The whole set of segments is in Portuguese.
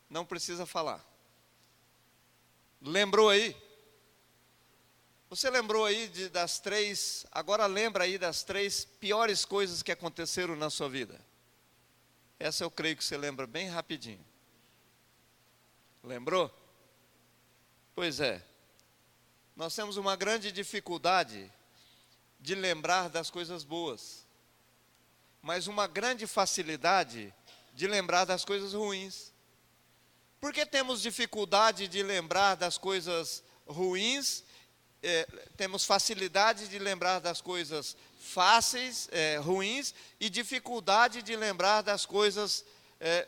Não precisa falar. Lembrou aí? Você lembrou aí das três, agora lembra aí das três piores coisas que aconteceram na sua vida. Essa eu creio que você lembra bem rapidinho. Lembrou? Pois é. Nós temos uma grande dificuldade de lembrar das coisas boas, mas uma grande facilidade de lembrar das coisas ruins. Por que temos dificuldade de lembrar das coisas ruins? Temos facilidade de lembrar das coisas fáceis, ruins, e dificuldade de lembrar das coisas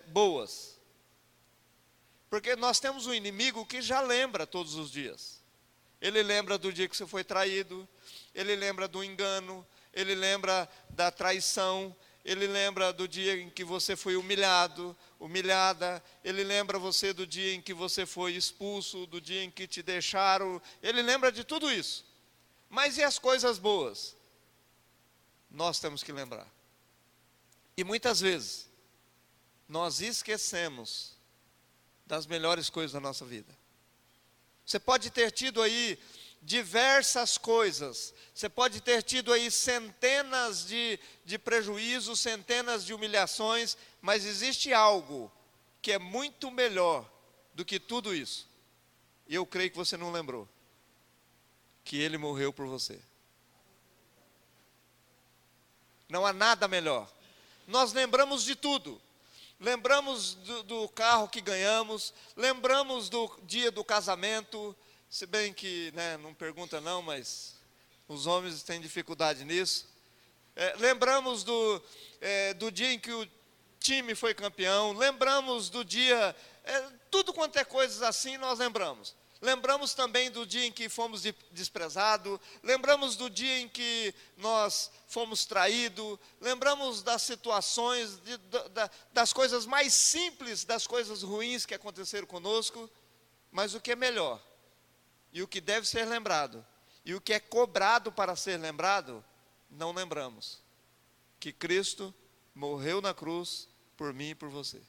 boas. Porque nós temos um inimigo que já lembra todos os dias. Ele lembra do dia que você foi traído, ele lembra do engano, ele lembra da traição, ele lembra do dia em que você foi humilhado, humilhada, ele lembra você do dia em que você foi expulso, do dia em que te deixaram, ele lembra de tudo isso. Mas e as coisas boas? Nós temos que lembrar. E muitas vezes, nós esquecemos das melhores coisas da nossa vida. Você pode ter tido aí diversas coisas, você pode ter tido aí centenas de prejuízos, centenas de humilhações, mas existe algo que é muito melhor do que tudo isso. E eu creio que você não lembrou, que Ele morreu por você. Não há nada melhor. Nós lembramos de tudo. Lembramos do carro que ganhamos, lembramos do dia do casamento, se bem que, não pergunta não, mas os homens têm dificuldade nisso. Lembramos do dia em que o time foi campeão, lembramos do dia, tudo quanto é coisas assim nós lembramos. Lembramos também do dia em que fomos desprezados, lembramos do dia em que nós fomos traídos, lembramos das situações, das coisas mais simples, das coisas ruins que aconteceram conosco, mas o que é melhor, e o que deve ser lembrado, e o que é cobrado para ser lembrado, não lembramos. Que Cristo morreu na cruz por mim e por você.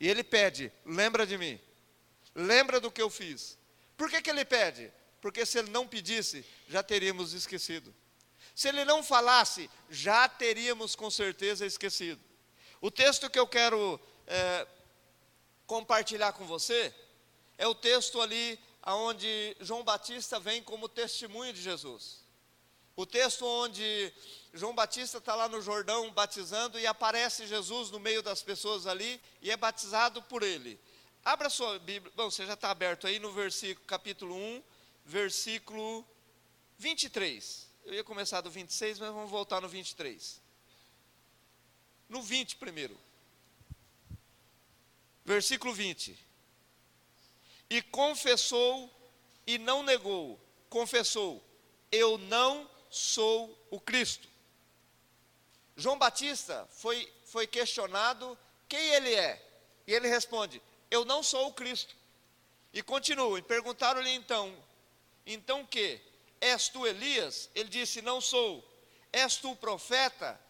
E Ele pede, lembra de mim. Lembra do que eu fiz. Por que Ele pede? Porque se Ele não pedisse, já teríamos esquecido. Se Ele não falasse, já teríamos com certeza esquecido. O texto que eu quero compartilhar com você, é o texto ali onde João Batista vem como testemunho de Jesus. O texto onde João Batista está lá no Jordão batizando e aparece Jesus no meio das pessoas ali e é batizado por ele. Abra sua Bíblia, bom, você já está aberto aí no capítulo 1, versículo 23. Eu ia começar do 26, mas vamos voltar no 23. No 20 primeiro. Versículo 20. E confessou e não negou. Confessou, eu não sou o Cristo. João Batista foi questionado quem ele é. E ele responde, eu não sou o Cristo. E continua, e perguntaram-lhe então que? És tu Elias? Ele disse, não sou. És tu o profeta?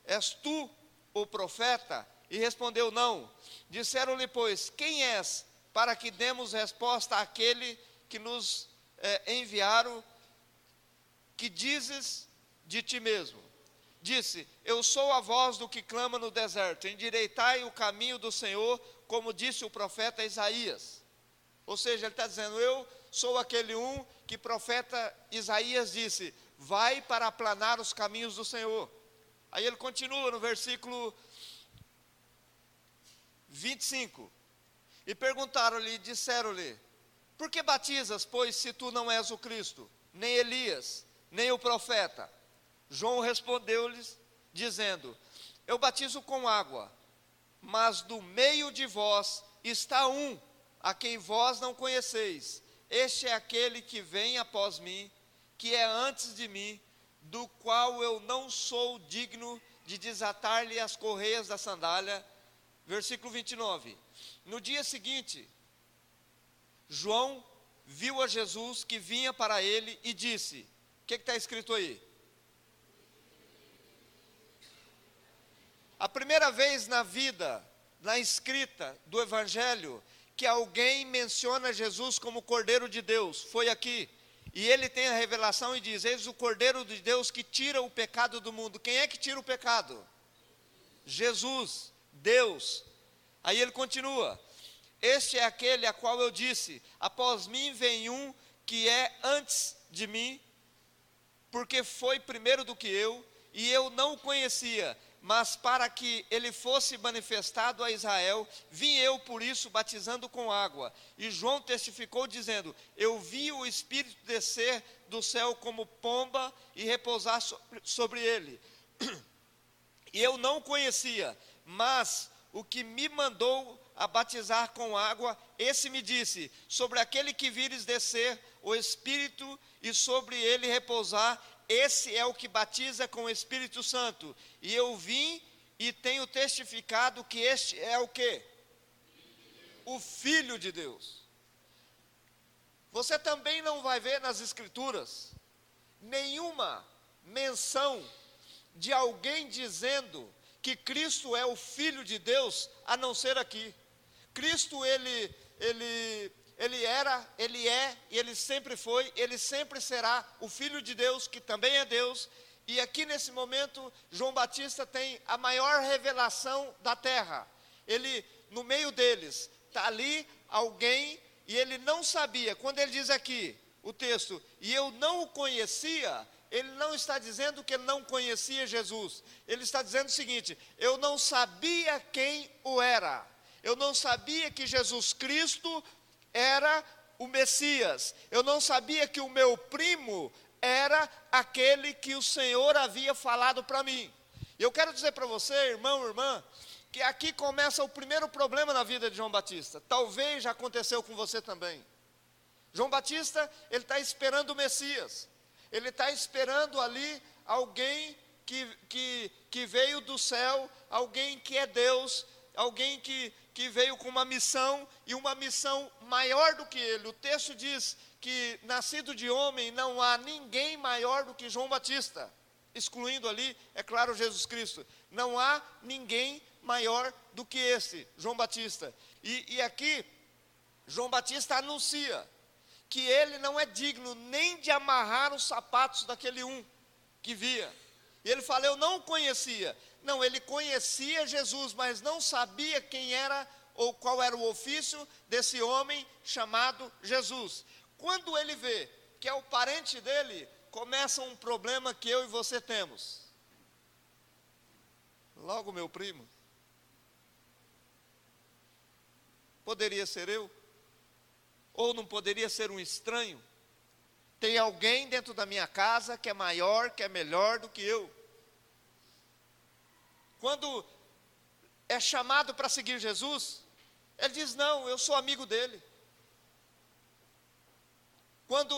És tu o profeta? E respondeu, não. Disseram-lhe, pois, quem és? Para que demos resposta àquele que nos enviaram, que dizes de ti mesmo. Disse, eu sou a voz do que clama no deserto, endireitai o caminho do Senhor, como disse o profeta Isaías. Ou seja, ele está dizendo, eu sou aquele que profeta Isaías disse, vai para aplanar os caminhos do Senhor. Aí ele continua no versículo 25. E perguntaram-lhe, disseram-lhe, por que batizas, pois, se tu não és o Cristo, nem Elias, nem o profeta? João respondeu-lhes, dizendo, eu batizo com água, mas do meio de vós está a quem vós não conheceis. Este é aquele que vem após mim, que é antes de mim, do qual eu não sou digno de desatar-lhe as correias da sandália. Versículo 29. No dia seguinte, João viu a Jesus que vinha para ele e disse, o que está escrito aí? A primeira vez na vida, na escrita do Evangelho, que alguém menciona Jesus como Cordeiro de Deus, foi aqui. E ele tem a revelação e diz, eis o Cordeiro de Deus que tira o pecado do mundo. Quem é que tira o pecado? Jesus, Deus. Aí ele continua, este é aquele a qual eu disse, após mim vem um que é antes de mim, porque foi primeiro do que eu, e eu não o conhecia, mas para que ele fosse manifestado a Israel, vim eu por isso batizando com água. E João testificou dizendo, eu vi o Espírito descer do céu como pomba e repousar sobre ele. E eu não o conhecia, mas o que me mandou a batizar com água, esse me disse, sobre aquele que vires descer o Espírito e sobre ele repousar, esse é o que batiza com o Espírito Santo. E eu vim e tenho testificado que este é o quê? O Filho de Deus. Você também não vai ver nas Escrituras nenhuma menção de alguém dizendo que Cristo é o Filho de Deus, a não ser aqui. Cristo, ele era, ele é, e ele sempre foi, ele sempre será o Filho de Deus, que também é Deus. E aqui nesse momento, João Batista tem a maior revelação da terra. Ele, no meio deles, está ali alguém, e ele não sabia, quando ele diz aqui, o texto, e eu não o conhecia, ele não está dizendo que ele não conhecia Jesus, ele está dizendo o seguinte, eu não sabia quem o era, eu não sabia que Jesus Cristo era o Messias, eu não sabia que o meu primo era aquele que o Senhor havia falado para mim. E eu quero dizer para você, irmão, irmã, que aqui começa o primeiro problema na vida de João Batista, talvez já aconteceu com você também. João Batista, ele está esperando o Messias, ele está esperando ali alguém que veio do céu, alguém que é Deus, alguém que veio com uma missão, e uma missão maior do que ele. O texto diz que nascido de homem não há ninguém maior do que João Batista, excluindo ali, é claro, Jesus Cristo. Não há ninguém maior do que esse, João Batista. E aqui, João Batista anuncia que ele não é digno nem de amarrar os sapatos daquele um que via. E ele fala, eu não o conhecia. Não, ele conhecia Jesus, mas não sabia quem era ou qual era o ofício desse homem chamado Jesus. Quando ele vê que é o parente dele, começa um problema que eu e você temos. Logo meu primo. Poderia ser eu? Ou não poderia ser um estranho? Tem alguém dentro da minha casa que é maior, que é melhor do que eu. Quando é chamado para seguir Jesus, ele diz, não, eu sou amigo dele. Quando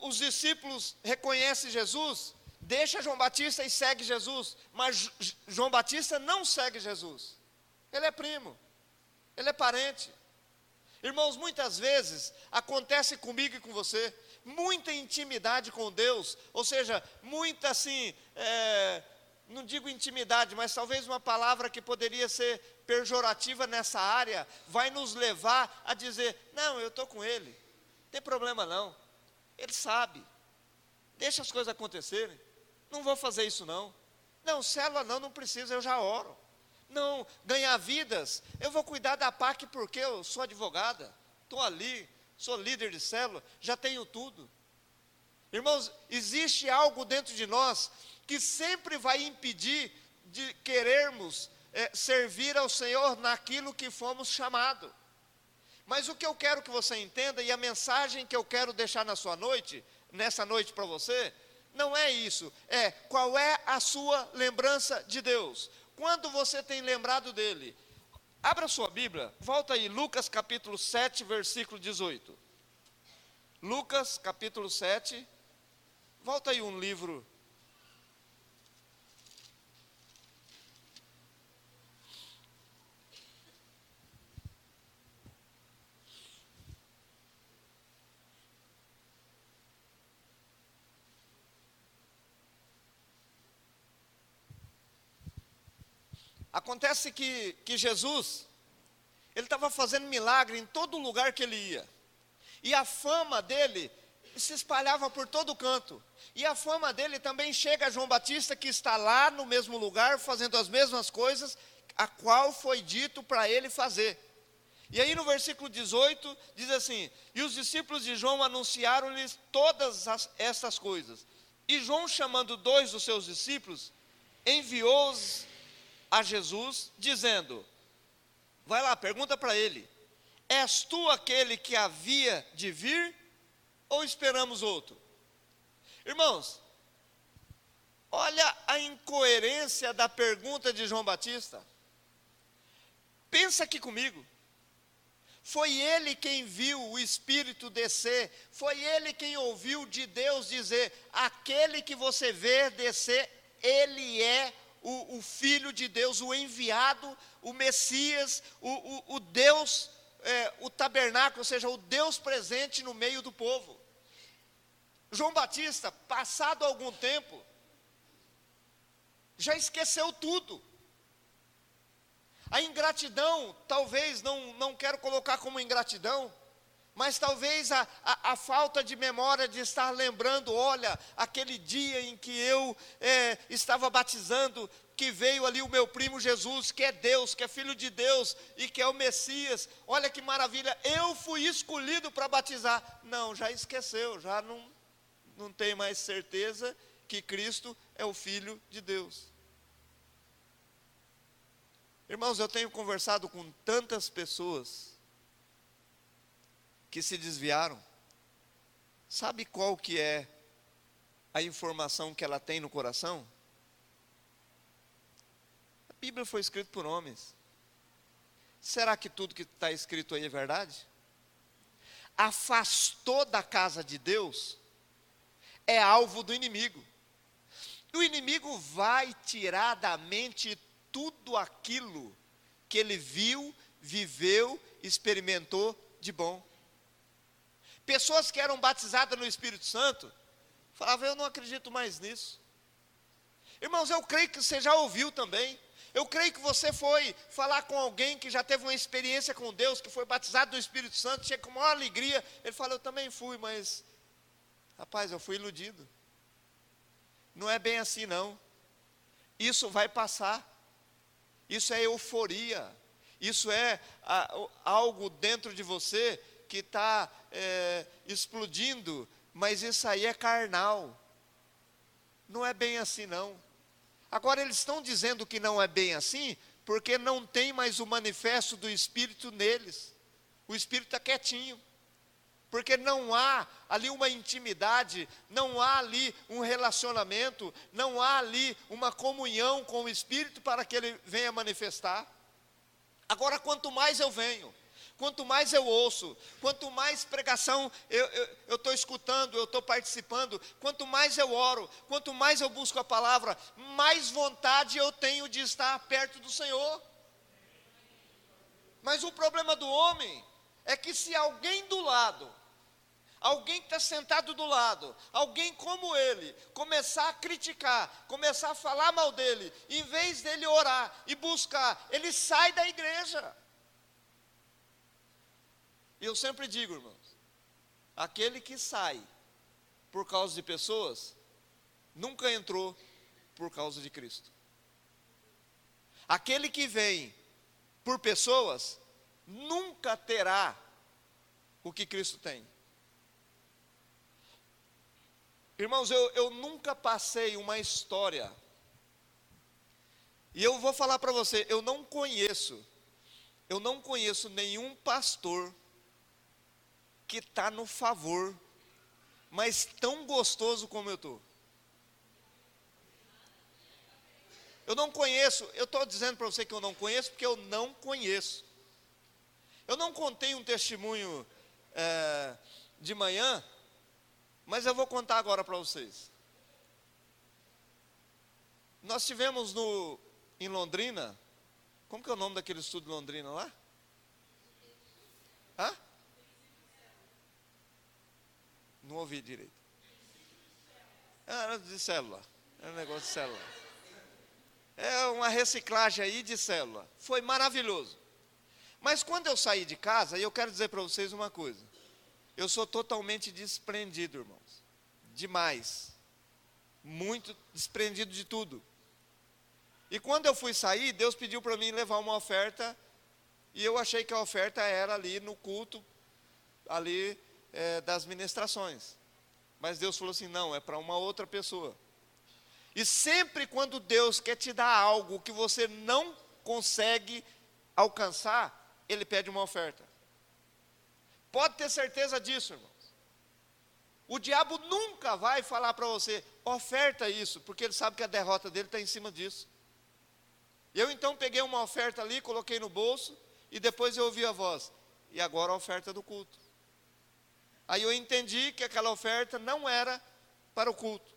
os discípulos reconhecem Jesus, deixa João Batista e segue Jesus. Mas João Batista não segue Jesus. Ele é primo, ele é parente. Irmãos, muitas vezes acontece comigo e com você, muita intimidade com Deus, ou seja, muita assim, não digo intimidade, mas talvez uma palavra que poderia ser pejorativa nessa área, vai nos levar a dizer, não, eu estou com ele, não tem problema não, ele sabe, deixa as coisas acontecerem, não vou fazer isso não, célula não precisa, eu já oro. Não, ganhar vidas, eu vou cuidar da PAC porque eu sou advogada, estou ali, sou líder de célula, já tenho tudo. Irmãos, existe algo dentro de nós que sempre vai impedir de querermos servir ao Senhor naquilo que fomos chamados. Mas o que eu quero que você entenda, e a mensagem que eu quero deixar nessa noite para você, não é isso, é qual é a sua lembrança de Deus. Quando você tem lembrado dele, abra sua Bíblia, volta aí, Lucas capítulo 7, versículo 18. Lucas capítulo 7, volta aí um livro. Acontece que Jesus, ele estava fazendo milagre em todo lugar que ele ia. E a fama dele se espalhava por todo canto. E a fama dele também chega a João Batista, que está lá no mesmo lugar, fazendo as mesmas coisas, a qual foi dito para ele fazer. E aí no versículo 18, diz assim: e os discípulos de João anunciaram-lhes todas estas coisas. E João, chamando 2 dos seus discípulos, enviou-os a Jesus, dizendo: vai lá, pergunta para ele, és tu aquele que havia de vir, ou esperamos outro? Irmãos, olha a incoerência da pergunta de João Batista. Pensa aqui comigo. Foi ele quem viu o Espírito descer, foi ele quem ouviu de Deus dizer: aquele que você vê descer, ele é o Filho de Deus, o enviado, o Messias, o Deus, o tabernáculo, ou seja, o Deus presente no meio do povo. João Batista, passado algum tempo, já esqueceu tudo. A ingratidão, talvez, não quero colocar como ingratidão, mas talvez a falta de memória de estar lembrando: olha, aquele dia em que eu estava batizando, que veio ali o meu primo Jesus, que é Deus, que é Filho de Deus e que é o Messias, olha que maravilha, eu fui escolhido para batizar. Não, já esqueceu, já não tem mais certeza que Cristo é o Filho de Deus. Irmãos, eu tenho conversado com tantas pessoas que se desviaram. Sabe qual que é a informação que ela tem no coração? A Bíblia foi escrita por homens. Será que tudo que está escrito aí é verdade? Afastou da casa de Deus, é alvo do inimigo. O inimigo vai tirar da mente tudo aquilo que ele viu, viveu, experimentou de bom. Pessoas que eram batizadas no Espírito Santo, falavam: eu não acredito mais nisso. Irmãos, eu creio que você já ouviu também. Eu creio que você foi falar com alguém que já teve uma experiência com Deus, que foi batizado no Espírito Santo, chega com maior alegria. Ele fala: eu também fui, mas, rapaz, eu fui iludido. Não é bem assim não. Isso vai passar. Isso é euforia, isso é algo dentro de você que está explodindo, mas isso aí é carnal. Não é bem assim não. Agora eles estão dizendo que não é bem assim, porque não tem mais o manifesto do Espírito neles. O Espírito está quietinho, porque não há ali uma intimidade, não há ali um relacionamento, não há ali uma comunhão com o Espírito para que ele venha manifestar. Agora, quanto mais eu venho, quanto mais eu ouço, quanto mais pregação eu estou escutando, eu estou participando, quanto mais eu oro, quanto mais eu busco a palavra, mais vontade eu tenho de estar perto do Senhor. Mas o problema do homem é que se alguém do lado, alguém que está sentado do lado, alguém como ele, começar a criticar, começar a falar mal dele, em vez dele orar e buscar, ele sai da igreja. E eu sempre digo, irmãos, aquele que sai por causa de pessoas, nunca entrou por causa de Cristo. Aquele que vem por pessoas, nunca terá o que Cristo tem. Irmãos, eu nunca passei uma história, e eu vou falar para você, eu não conheço nenhum pastor que está no favor, mas tão gostoso como eu estou. Eu não conheço, eu estou dizendo para você que eu não conheço, porque eu não conheço. Eu não contei um testemunho de manhã, mas eu vou contar agora para vocês. Nós tivemos em Londrina, como que é o nome daquele estudo de Londrina lá? Hã? Não ouvi direito. Era de célula, era um negócio de célula. É uma reciclagem aí de célula. Foi maravilhoso. Mas quando eu saí de casa, e eu quero dizer para vocês uma coisa. Eu sou totalmente desprendido, irmãos. Demais. Muito desprendido de tudo. E quando eu fui sair, Deus pediu para mim levar uma oferta. E eu achei que a oferta era ali no culto, ali das ministrações. Mas Deus falou assim, não, é para uma outra pessoa. E sempre quando Deus quer te dar algo que você não consegue alcançar, Ele pede uma oferta. Pode ter certeza disso, irmãos. O diabo nunca vai falar para você, oferta isso, porque ele sabe que a derrota dele está em cima disso. Eu então peguei uma oferta ali, coloquei no bolso, e depois eu ouvi a voz, e agora a oferta do culto. Aí eu entendi que aquela oferta não era para o culto.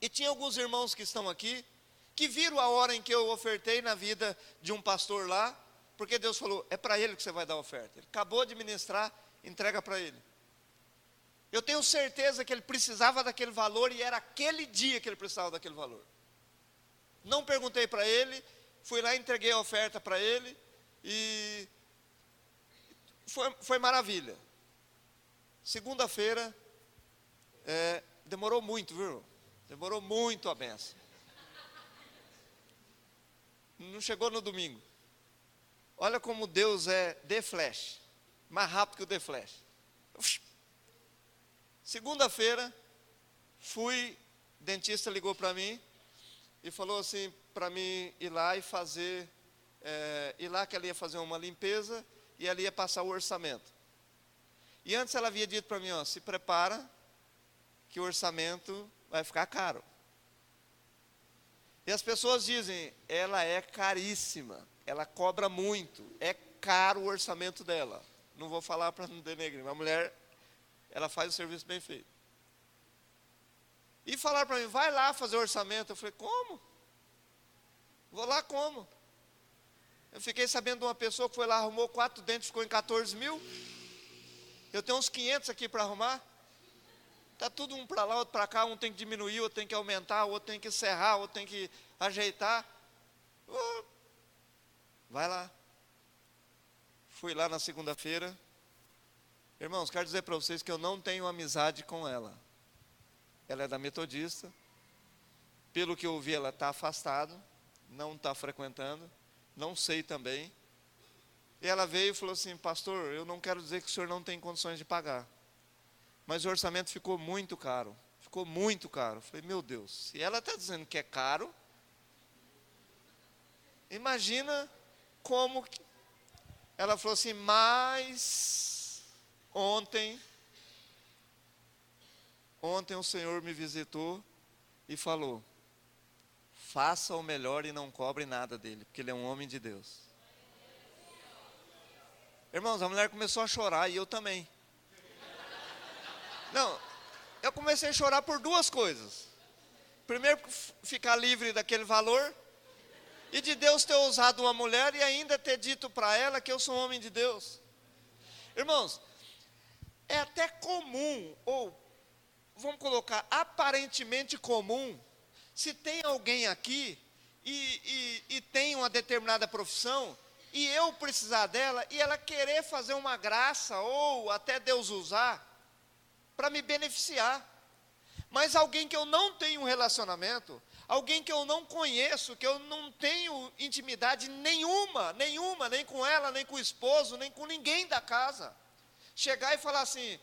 E tinha alguns irmãos que estão aqui, que viram a hora em que eu ofertei na vida de um pastor lá, porque Deus falou, é para ele que você vai dar a oferta. Ele acabou de ministrar, entrega para ele. Eu tenho certeza que ele precisava daquele valor, e era aquele dia que ele precisava daquele valor. Não perguntei para ele, fui lá e entreguei a oferta para ele, e foi maravilha. Segunda-feira, demorou muito, viu? Demorou muito a benção. Não chegou no domingo. Olha como Deus é The Flash, mais rápido que o The Flash. Segunda-feira, o dentista ligou para mim e falou assim, para mim ir lá e fazer, ir lá que ela ia fazer uma limpeza e ela ia passar o orçamento. E antes ela havia dito para mim, ó, se prepara que o orçamento vai ficar caro. E as pessoas dizem, ela é caríssima, ela cobra muito, é caro o orçamento dela. Não vou falar para não denegrir, mas a mulher, ela faz o serviço bem feito. E falaram para mim, vai lá fazer o orçamento. Eu falei, como? Vou lá como? Eu fiquei sabendo de uma pessoa que foi lá, arrumou 4 dentes, ficou em 14 mil. Eu tenho uns 500 aqui para arrumar. Está tudo um para lá, outro para cá, um tem que diminuir, outro tem que aumentar, outro tem que serrar, outro tem que ajeitar. Vai lá. Fui lá na segunda-feira. Irmãos, quero dizer para vocês que eu não tenho amizade com ela. Ela é da Metodista. Pelo que eu ouvi, ela está afastada, não está frequentando, não sei também. E ela veio e falou assim, pastor, eu não quero dizer que o senhor não tem condições de pagar, mas o orçamento ficou muito caro. Ficou muito caro. Eu falei, meu Deus, se ela está dizendo que é caro, imagina como que... Ela falou assim, mas ontem o Senhor me visitou e falou, faça o melhor e não cobre nada dele, porque ele é um homem de Deus. Irmãos, a mulher começou a chorar e eu também. Não, eu comecei a chorar por 2 coisas. Primeiro, ficar livre daquele valor, e de Deus ter usado uma mulher e ainda ter dito para ela que eu sou um homem de Deus. Irmãos, é até comum, ou vamos colocar, aparentemente comum, se tem alguém aqui e tem uma determinada profissão, e eu precisar dela, e ela querer fazer uma graça, ou até Deus usar, para me beneficiar. Mas alguém que eu não tenho um relacionamento, alguém que eu não conheço, que eu não tenho intimidade nenhuma, nem com ela, nem com o esposo, nem com ninguém da casa, chegar e falar assim,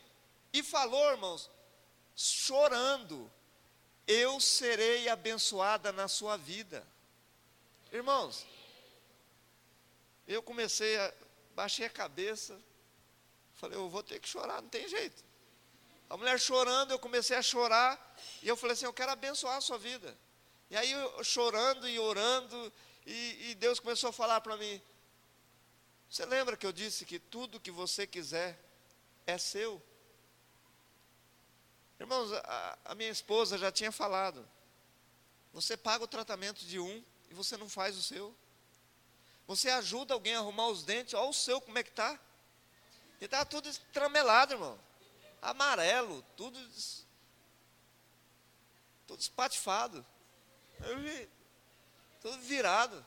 e falou, irmãos, chorando, eu serei abençoada na sua vida. Irmãos, eu baixei a cabeça, falei, eu vou ter que chorar, não tem jeito. A mulher chorando, eu comecei a chorar, e eu falei assim, eu quero abençoar a sua vida. E aí, eu chorando e orando, e Deus começou a falar para mim, você lembra que eu disse que tudo que você quiser é seu? Irmãos, a minha esposa já tinha falado, você paga o tratamento de um, e você não faz o seu. Você ajuda alguém a arrumar os dentes, olha o seu como é que está. E está tudo estramelado, irmão. Amarelo, tudo espatifado. tudo virado.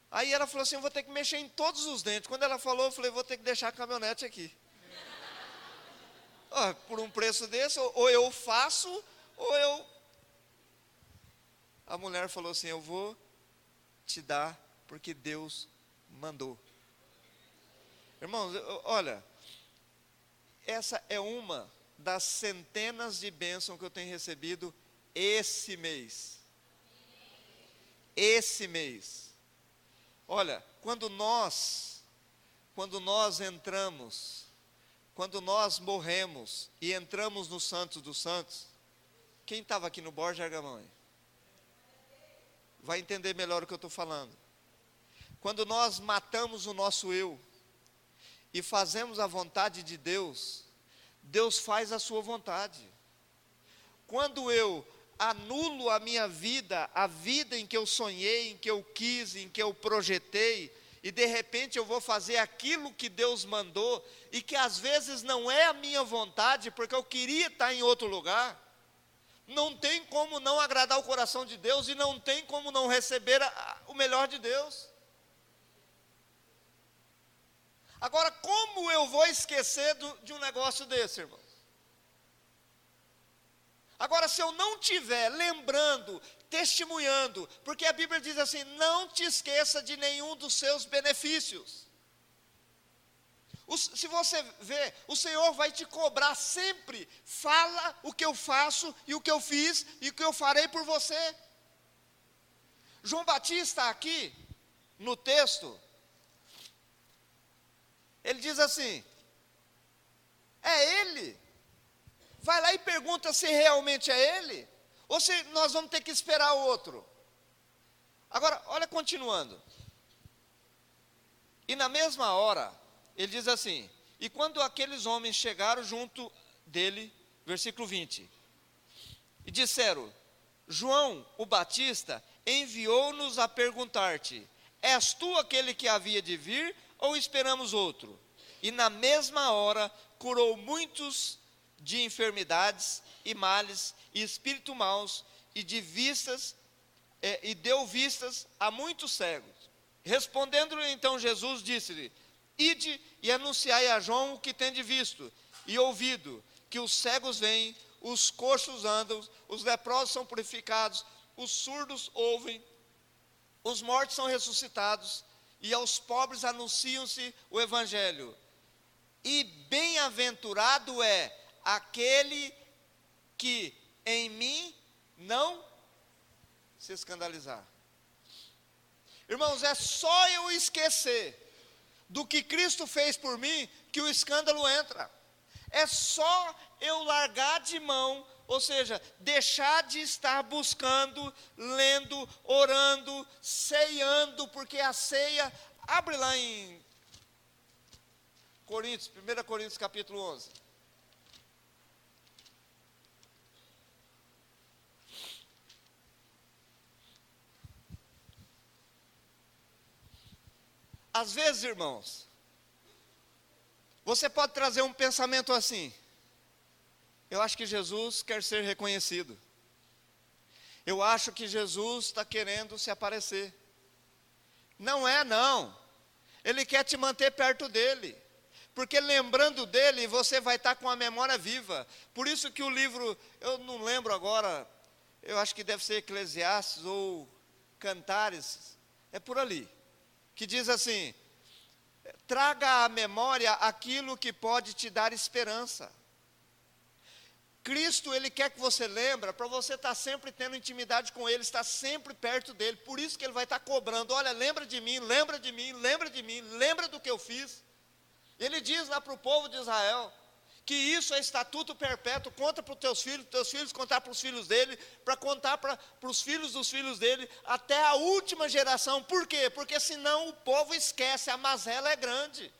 Aí ela falou assim, eu vou ter que mexer em todos os dentes. Quando ela falou, eu falei, vou ter que deixar a caminhonete aqui. Por um preço desse, ou eu faço, ou eu... A mulher falou assim, eu vou te dar, porque Deus mandou. Irmãos, olha, essa é uma das centenas de bênçãos que eu tenho recebido esse mês. Esse mês. Olha, quando nós entramos, quando nós morremos e entramos no Santos dos Santos, quem estava aqui no Borja Argamonha vai entender melhor o que eu estou falando. Quando nós matamos o nosso eu e fazemos a vontade de Deus, Deus faz a sua vontade. Quando eu anulo a minha vida, a vida em que eu sonhei, em que eu quis, em que eu projetei, e de repente eu vou fazer aquilo que Deus mandou, e que às vezes não é a minha vontade, porque eu queria estar em outro lugar, não tem como não agradar o coração de Deus, e não tem como não receber o melhor de Deus. Agora, como eu vou esquecer de um negócio desse, irmão? Agora, se eu não estiver lembrando, testemunhando, porque a Bíblia diz assim, não te esqueça de nenhum dos seus benefícios. Se você vê, o Senhor vai te cobrar sempre, fala o que eu faço, e o que eu fiz, e o que eu farei por você. João Batista aqui, no texto, ele diz assim, é ele? Vai lá e pergunta se realmente é ele, ou se nós vamos ter que esperar outro. Agora, olha continuando. E na mesma hora, ele diz assim, e quando aqueles homens chegaram junto dele, versículo 20, e disseram, João, o Batista, enviou-nos a perguntar-te, és tu aquele que havia de vir, ou esperamos outro? E na mesma hora, curou muitos de enfermidades e males, e espíritos maus, e de vistas, e deu vistas a muitos cegos. Respondendo-lhe então Jesus, disse-lhe, ide e anunciai a João o que tende visto e ouvido, que os cegos veem, os coxos andam, os leprosos são purificados, os surdos ouvem, os mortos são ressuscitados, e aos pobres anunciam-se o evangelho. E bem-aventurado é aquele que em mim não se escandalizar. Irmãos, é só eu esquecer do que Cristo fez por mim, que o escândalo entra. É só eu largar de mão, ou seja, deixar de estar buscando, lendo, orando, ceando, porque a ceia, abre lá em Coríntios, 1 Coríntios capítulo 11. Às vezes, irmãos, você pode trazer um pensamento assim, eu acho que Jesus quer ser reconhecido, eu acho que Jesus está querendo se aparecer. Não é não, Ele quer te manter perto dEle, porque lembrando dEle, você vai estar com a memória viva. Por isso que o livro, eu não lembro agora, eu acho que deve ser Eclesiastes ou Cantares, é por ali, que diz assim, traga à memória aquilo que pode te dar esperança. Cristo, Ele quer que você lembre, para você estar sempre tendo intimidade com Ele, estar sempre perto dEle, por isso que Ele vai estar cobrando, olha, lembra de mim, lembra de mim, lembra de mim, lembra do que eu fiz. Ele diz lá para o povo de Israel, que isso é estatuto perpétuo, conta para os teus filhos contar para os filhos dele, para contar para os filhos dos filhos dele, até a última geração. Por quê? Porque senão o povo esquece, a mazela é grande.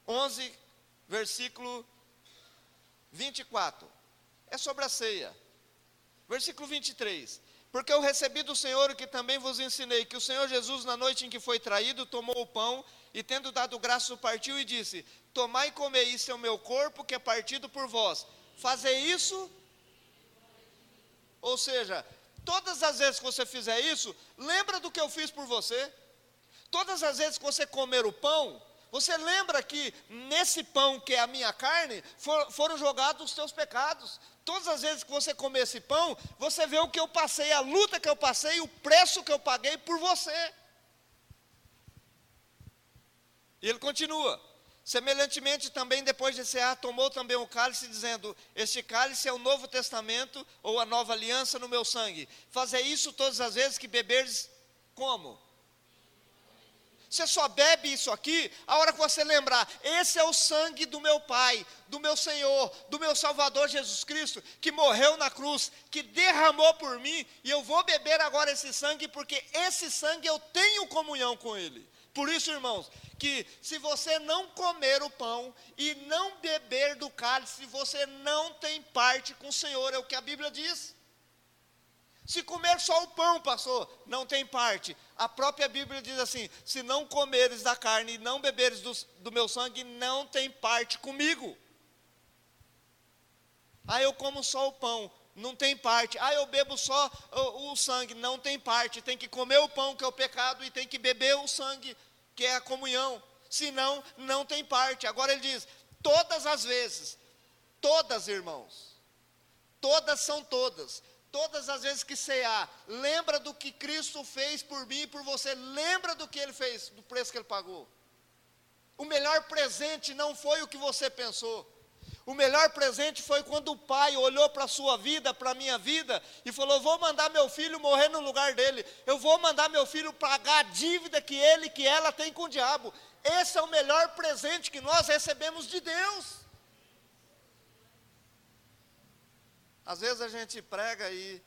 11, versículo 24, é sobre a ceia. Versículo 23, porque eu recebi do Senhor o que também vos ensinei, que o Senhor Jesus, na noite em que foi traído, tomou o pão, e tendo dado graças, o partiu e disse, tomai e comei, isso é o meu corpo, que é partido por vós, fazei isso. Ou seja, todas as vezes que você fizer isso, lembra do que eu fiz por você. Todas as vezes que você comer o pão, você lembra que nesse pão que é a minha carne, foram jogados os teus pecados. Todas as vezes que você comer esse pão, você vê o que eu passei, a luta que eu passei, o preço que eu paguei por você. E ele continua: semelhantemente também depois de cear, tomou também o cálice, dizendo: este cálice é o novo testamento, ou a nova aliança no meu sangue. Fazei isso todas as vezes que beberdes. Como? Você só bebe isso aqui a hora que você lembrar: esse é o sangue do meu Pai, do meu Senhor, do meu Salvador Jesus Cristo, que morreu na cruz, que derramou por mim, e eu vou beber agora esse sangue, porque esse sangue eu tenho comunhão com Ele. Por isso, irmãos, que se você não comer o pão e não beber do cálice, você não tem parte com o Senhor, é o que a Bíblia diz. Se comer só o pão, pastor, não tem parte. A própria Bíblia diz assim: se não comeres da carne e não beberes do meu sangue, não tem parte comigo. Ah, eu como só o pão, não tem parte. Ah, eu bebo só o sangue, não tem parte. Tem que comer o pão, que é o pecado, e tem que beber o sangue, que é a comunhão. Senão, não tem parte. Agora ele diz: todas as vezes, todas, irmãos, todas são todas. Todas as vezes que cear, lembra do que Cristo fez por mim e por você. Lembra do que Ele fez, do preço que Ele pagou. O melhor presente não foi o que você pensou. O melhor presente foi quando o Pai olhou para a sua vida, para a minha vida, e falou: vou mandar meu filho morrer no lugar dele. Eu vou mandar meu filho pagar a dívida que ele, que ela tem com o diabo. Esse é o melhor presente que nós recebemos de Deus. Às vezes a gente prega e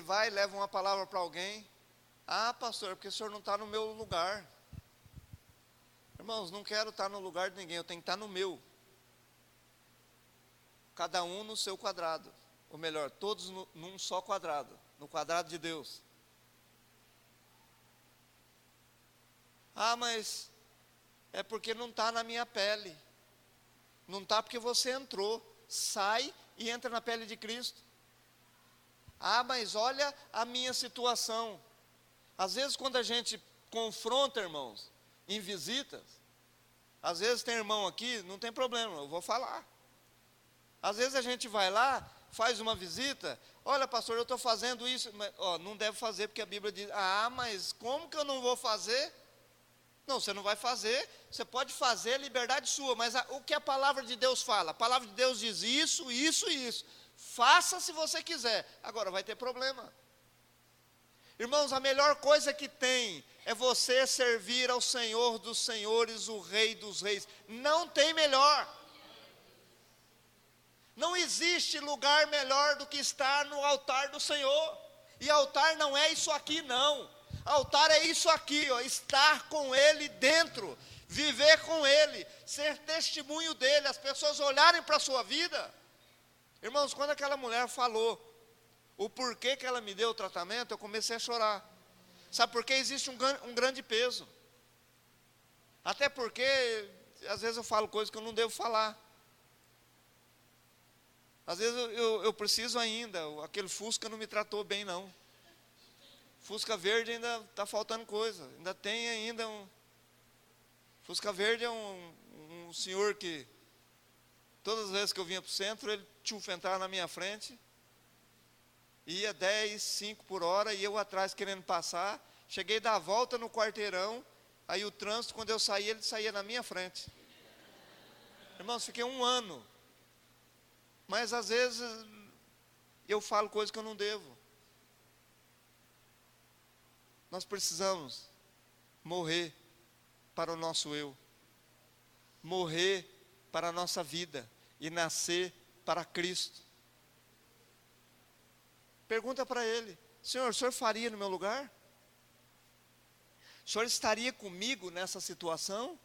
vai e leva uma palavra para alguém. Ah, pastor, porque o senhor não está no meu lugar. Irmãos, não quero estar no lugar de ninguém, eu tenho que estar no meu. Cada um no seu quadrado. Ou melhor, todos num só quadrado, no quadrado de Deus. Ah, mas é porque não está na minha pele. Não está porque você entrou. Sai e entra na pele de Cristo. Ah, mas olha a minha situação. Às vezes quando a gente confronta, irmãos, em visitas, às vezes tem irmão aqui, não tem problema, eu vou falar. Às vezes a gente vai lá, faz uma visita: olha, pastor, eu estou fazendo isso, mas, não deve fazer, porque a Bíblia diz. Ah, mas como que eu não vou fazer? Não, você não vai fazer, você pode fazer, liberdade sua, mas o que a palavra de Deus fala? A palavra de Deus diz isso, isso e isso. Faça se você quiser. Agora vai ter problema. Irmãos, a melhor coisa que tem é você servir ao Senhor dos senhores, o Rei dos reis. Não tem melhor. Não existe lugar melhor do que estar no altar do Senhor. E altar não é isso aqui, não. Altar é isso aqui, estar com Ele dentro, viver com Ele, ser testemunho dEle, as pessoas olharem para a sua vida. Irmãos, quando aquela mulher falou o porquê que ela me deu o tratamento, eu comecei a chorar. Sabe por quê? Existe um grande peso. Até porque, às vezes eu falo coisas que eu não devo falar. Às vezes eu preciso ainda, aquele Fusca não me tratou bem não. Fusca verde ainda está faltando coisa, ainda tem ainda um... Fusca verde é um senhor que, todas as vezes que eu vinha para o centro, ele entrava na minha frente, ia 10, 5 por hora, e eu atrás querendo passar, cheguei a dar a volta no quarteirão, aí o trânsito, quando eu saía, ele saía na minha frente. Irmãos, fiquei 1 ano, mas às vezes eu falo coisas que eu não devo. Nós precisamos morrer para o nosso eu, morrer para a nossa vida e nascer para Cristo. Pergunta para ele: Senhor, o senhor faria no meu lugar? O senhor estaria comigo nessa situação?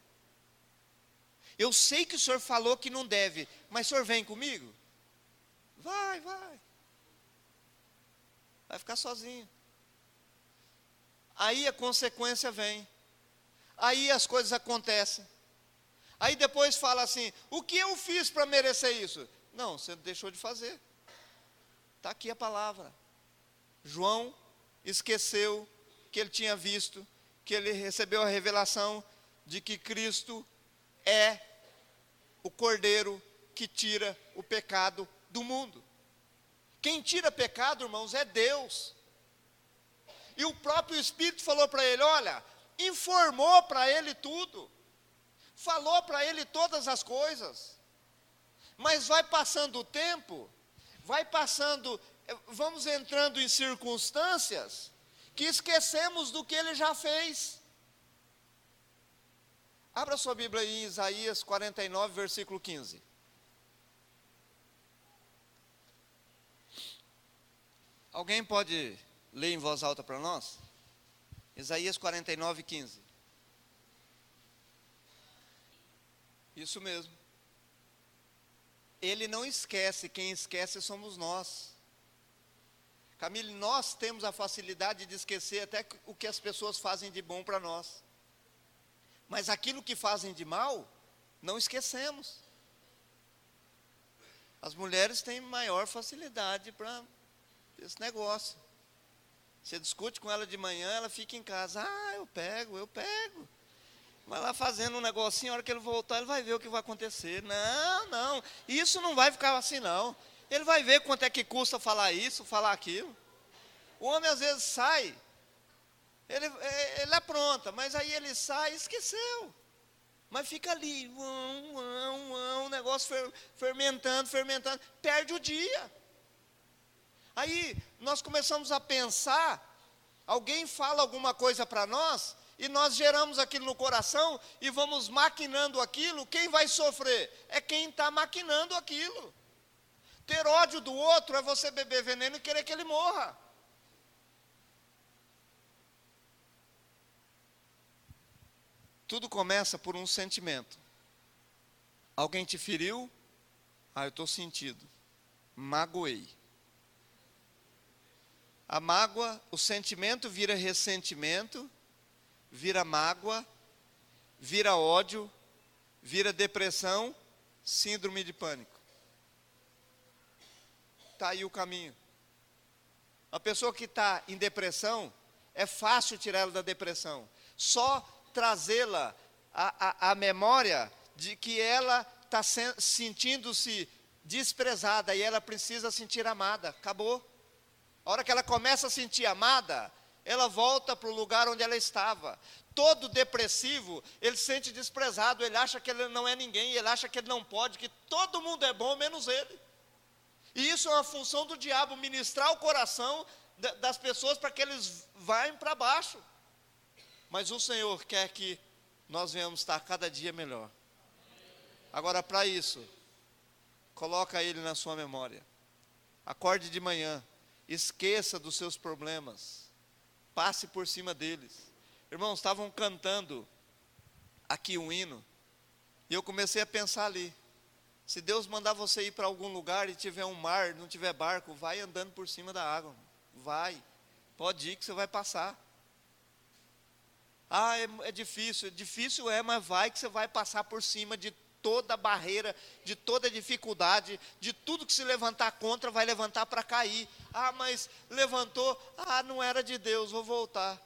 Eu sei que o senhor falou que não deve, mas o senhor vem comigo? Vai. Vai ficar sozinho. Aí a consequência vem. Aí as coisas acontecem. Aí depois fala assim: o que eu fiz para merecer isso? Não, você deixou de fazer. Está aqui a palavra. João esqueceu que ele tinha visto, que ele recebeu a revelação de que Cristo é o Cordeiro que tira o pecado do mundo. Quem tira pecado, irmãos, é Deus. E o próprio Espírito falou para ele, olha, informou para ele tudo, falou para ele todas as coisas, mas vai passando o tempo, vamos entrando em circunstâncias que esquecemos do que ele já fez. Abra sua Bíblia em Isaías 49, versículo 15. Alguém pode ler em voz alta para nós? Isaías 49, 15. Isso mesmo. Ele não esquece, quem esquece somos nós. Camille, nós temos a facilidade de esquecer até o que as pessoas fazem de bom para nós. Mas aquilo que fazem de mal, não esquecemos. As mulheres têm maior facilidade para esse negócio. Você discute com ela de manhã, ela fica em casa. Ah, eu pego. Vai lá fazendo um negocinho, a hora que ele voltar, ele vai ver o que vai acontecer. Não, isso não vai ficar assim não. Ele vai ver quanto é que custa falar isso, falar aquilo. O homem às vezes sai, ele apronta, mas aí ele sai e esqueceu. Mas fica ali, o negócio fermentando, perde o dia. Aí nós começamos a pensar, alguém fala alguma coisa para nós, e nós geramos aquilo no coração, e vamos maquinando aquilo. Quem vai sofrer? É quem está maquinando aquilo. Ter ódio do outro é você beber veneno e querer que ele morra. Tudo começa por um sentimento. Alguém te feriu? Eu estou sentido. Magoei. A mágoa, o sentimento vira ressentimento, vira mágoa, vira ódio, vira depressão, síndrome de pânico. Está aí o caminho. A pessoa que está em depressão, é fácil tirar ela da depressão. Só trazê-la à memória de que ela está sentindo-se desprezada e ela precisa sentir amada. Acabou. A hora que ela começa a sentir amada, ela volta para o lugar onde ela estava. Todo depressivo, ele se sente desprezado, ele acha que ele não é ninguém, ele acha que ele não pode, que todo mundo é bom, menos ele. E isso é uma função do diabo, ministrar o coração das pessoas para que eles vão para baixo. Mas o Senhor quer que nós venhamos estar cada dia melhor. Agora, para isso, coloca Ele na sua memória. Acorde de manhã, esqueça dos seus problemas, passe por cima deles. Irmãos, estavam cantando aqui um hino, e eu comecei a pensar ali. Se Deus mandar você ir para algum lugar e tiver um mar, não tiver barco, vai andando por cima da água. Vai, pode ir que você vai passar. É difícil mas vai que você vai passar por cima de toda barreira, de toda dificuldade, de tudo que se levantar contra, vai levantar para cair. Mas levantou, não era de Deus, vou voltar.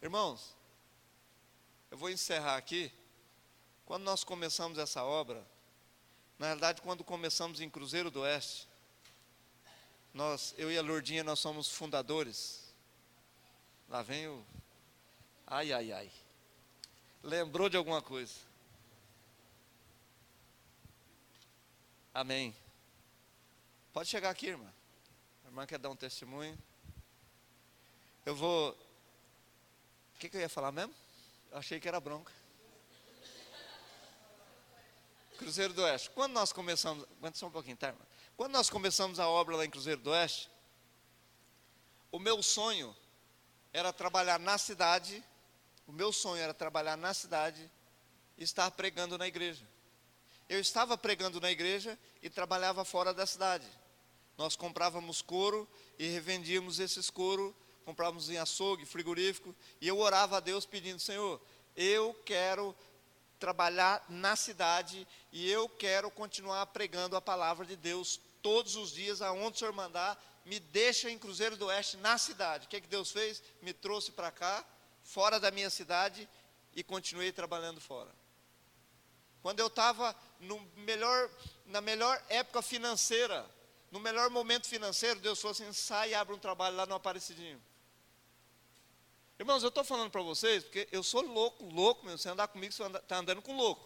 Irmãos, eu vou encerrar aqui. Quando nós começamos essa obra, na realidade, quando começamos em Cruzeiro do Oeste, eu e a Lourdinha, nós somos fundadores. Lá vem o... Ai. Lembrou de alguma coisa? Amém. Pode chegar aqui, irmã. A irmã quer dar um testemunho. O que eu ia falar mesmo? Eu achei que era bronca. Cruzeiro do Oeste. Quando nós começamos... Aguenta só um pouquinho, tá, irmã? Quando nós começamos a obra lá em Cruzeiro do Oeste, o meu sonho era trabalhar na cidade. O meu sonho era trabalhar na cidade e estar pregando na igreja. Eu estava pregando na igreja e trabalhava fora da cidade. Nós comprávamos couro e revendíamos esses couro, comprávamos em açougue, frigorífico, e eu orava a Deus pedindo: Senhor, eu quero trabalhar na cidade e eu quero continuar pregando a palavra de Deus todos os dias, aonde o Senhor mandar. Me deixa em Cruzeiro do Oeste, na cidade. O que Deus fez? Me trouxe para cá, fora da minha cidade, e continuei trabalhando fora. Quando eu estava na melhor época financeira, no melhor momento financeiro, Deus falou assim: sai e abre um trabalho lá no Aparecidinho. Irmãos, eu estou falando para vocês, porque eu sou louco mesmo. Você andar comigo, você está andando com louco.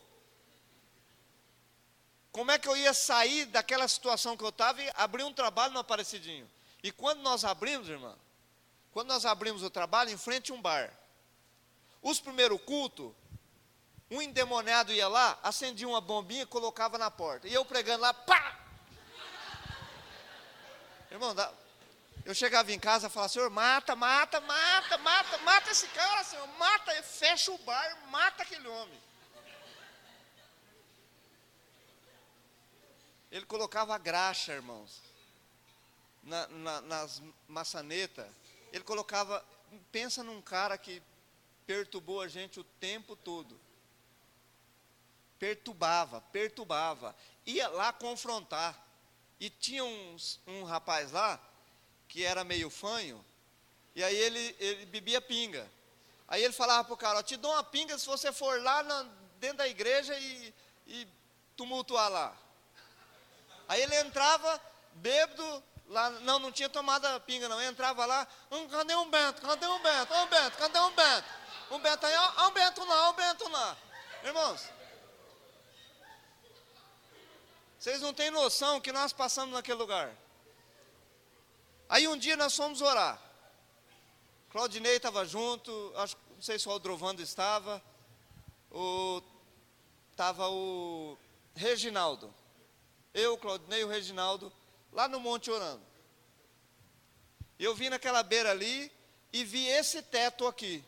Como é que eu ia sair daquela situação que eu estava e abrir um trabalho no Aparecidinho? E quando nós abrimos, irmão, quando nós abrimos o trabalho, em frente a um bar, os primeiros cultos, um endemoniado ia lá, acendia uma bombinha e colocava na porta. E eu pregando lá, pá! Irmão, eu chegava em casa e falava: Senhor, mata esse cara, Senhor, mata, fecha o bar, mata aquele homem. Ele colocava graxa, irmãos, nas maçanetas. Ele colocava, pensa num cara que perturbou a gente o tempo todo. Perturbava. Ia lá confrontar. E tinha um rapaz lá, que era meio fanho, e aí ele bebia pinga. Aí ele falava para o cara: te dou uma pinga se você for lá dentro da igreja e tumultuar lá. Aí ele entrava bêbado, lá, não tinha tomado a pinga não, entrava lá: cadê um Bento? Cadê um Bento? Um Bento aí, ó, um Bento lá. Irmãos, vocês não têm noção que nós passamos naquele lugar. Aí um dia nós fomos orar. Claudinei estava junto, não sei se o Aldrovando estava o Reginaldo. Eu, Claudinei e o Reginaldo, lá no monte orando. Eu vim naquela beira ali e vi esse teto aqui.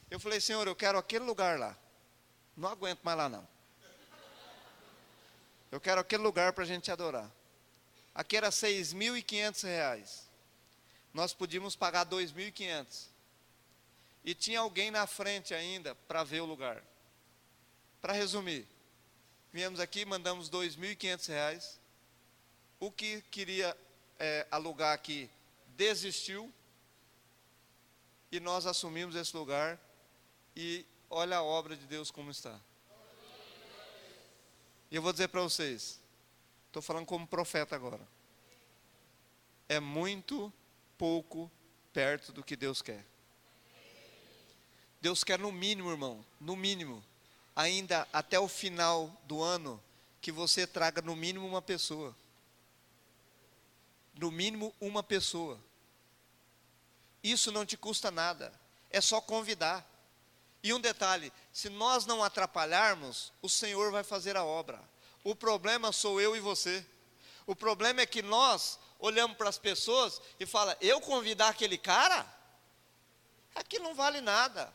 Eu falei: Senhor, eu quero aquele lugar lá. Não aguento mais lá não. Eu quero aquele lugar para a gente adorar. Aqui era R$6.500. Nós podíamos pagar R$2.500. E tinha alguém na frente ainda para ver o lugar. Para resumir, viemos aqui, mandamos R$2.500. O que queria alugar aqui desistiu. E nós assumimos esse lugar. E olha a obra de Deus como está. E eu vou dizer para vocês, estou falando como profeta agora, é muito pouco perto do que Deus quer. Deus quer no mínimo, irmão, no mínimo, ainda até o final do ano, que você traga no mínimo uma pessoa. No mínimo uma pessoa. Isso não te custa nada, é só convidar. E um detalhe: se nós não atrapalharmos, o Senhor vai fazer a obra. O problema sou eu e você. O problema é que nós olhamos para as pessoas e falamos: eu convidar aquele cara? Aquilo não vale nada.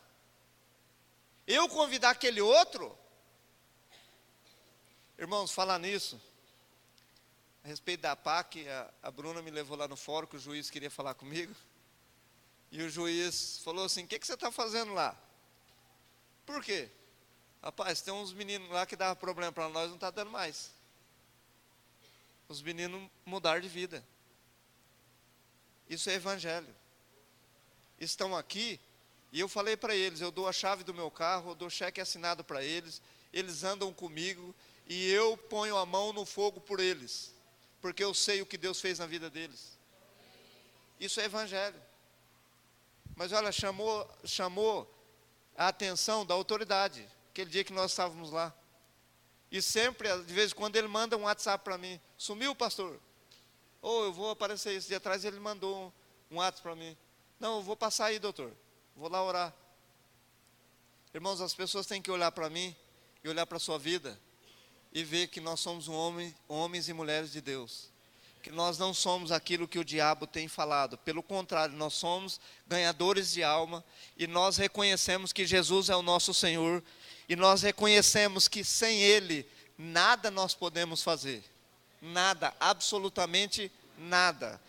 Eu convidar aquele outro? Irmãos, falar nisso, a respeito da PAC, a Bruna me levou lá no fórum, que o juiz queria falar comigo. E o juiz falou assim: o que você está fazendo lá? Por quê? Rapaz, tem uns meninos lá que davam problema para nós, não está dando mais. Os meninos mudaram de vida. Isso é evangelho. Estão aqui, e eu falei para eles: eu dou a chave do meu carro, eu dou cheque assinado para eles, eles andam comigo, e eu ponho a mão no fogo por eles, porque eu sei o que Deus fez na vida deles. Isso é evangelho. Mas olha, chamou a atenção da autoridade, aquele dia que nós estávamos lá. E sempre, de vez em quando, ele manda um WhatsApp para mim: sumiu, pastor? Eu vou aparecer. Esse dia atrás ele mandou um WhatsApp para mim: não, eu vou passar aí, doutor, vou lá orar. Irmãos, as pessoas têm que olhar para mim e olhar para a sua vida e ver que nós somos homens e mulheres de Deus, que nós não somos aquilo que o diabo tem falado. Pelo contrário, nós somos ganhadores de alma, e nós reconhecemos que Jesus é o nosso Senhor, e nós reconhecemos que sem Ele nada nós podemos fazer, nada, absolutamente nada.